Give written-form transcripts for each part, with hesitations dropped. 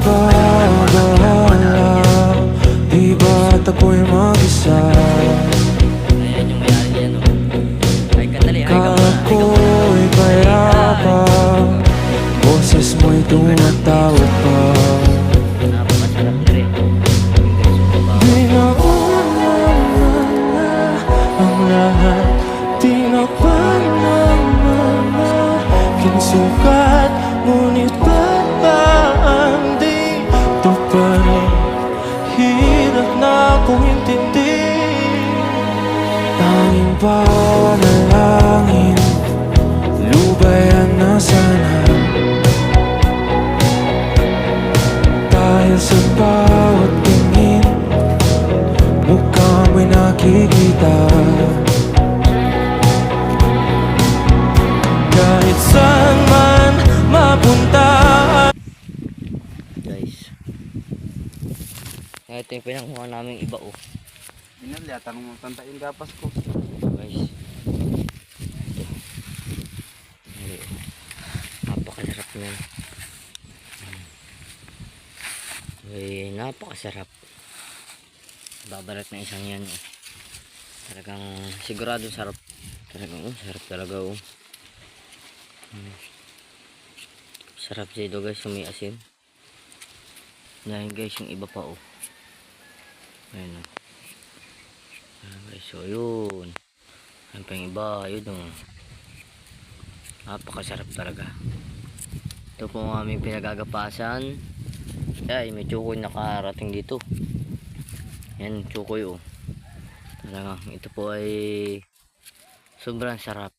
ba bahala? Di ba't ako'y mag-isa? Ayan yung mayari yan, oh. Ay, kadali, ay, Ako'y payapa, boses mo'y tumatawag pa. Napakasarap na rin. Di na ang lahat, di na pa naman kinsukat, ngunit ba't ba andito pa rin? Hirap na akong intindi. Tanging panalangin, lubayan na sana tayo sa bawat tingin. Mukha mo'y nakikita, kahit saan man mapunta. Guys, ito yung pinanguha namin iba, oh. Inalya, tanong mo tanta yung gapas ko. Guys, ito. Hindi, oh. Napakasarap yan. Uy, napakasarap. Babalat na isang yan, oh. Talagang sigurado sarap. Talagang, oh, sarap talaga, oh. Sarap siya ito, guys, may asin. Yan, guys, yung iba pa, oh. Ayan, oh. Ayan, guys, so yun. Ayan pa yung iba, yun, oh. Napakasarap talaga. Ito po ang aming pinagagapasan. Ay, may tsukoy nakarating dito. Yan, tsukoy, oh. Talagang ito po ay sobrang sarap.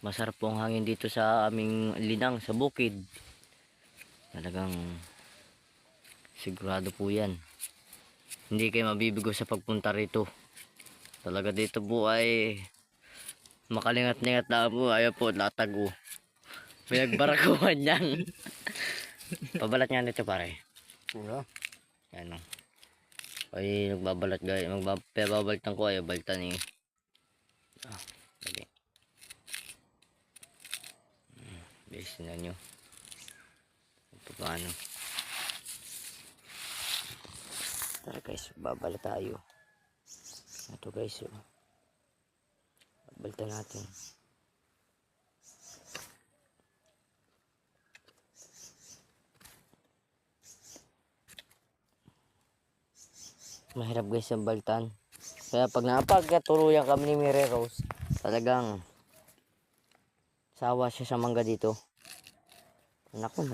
Masarap po ang hangin dito sa aming linang sa bukid. Talagang sigurado po yan, hindi kayo mabibigo sa pagpunta rito. Talaga dito po ay makalingat-lingat na po. Ayaw po, latago. Pinagbarakuhan yan. Pabalat nga nito, pare. Wala. Yan, oh. Ay, nagbabalat, guys. Babalitan ko, ayaw balitan, eh. Lagi. Bilisin na nyo. Ito paano. Tara, guys, babalat tayo. Ito, guys, oh. Babalitan natin. Mahirap, guys, ang baltan. Kaya pag napagkatuluyan kami ni Mary Rose, talagang sawa siya sa mangga dito. Naku,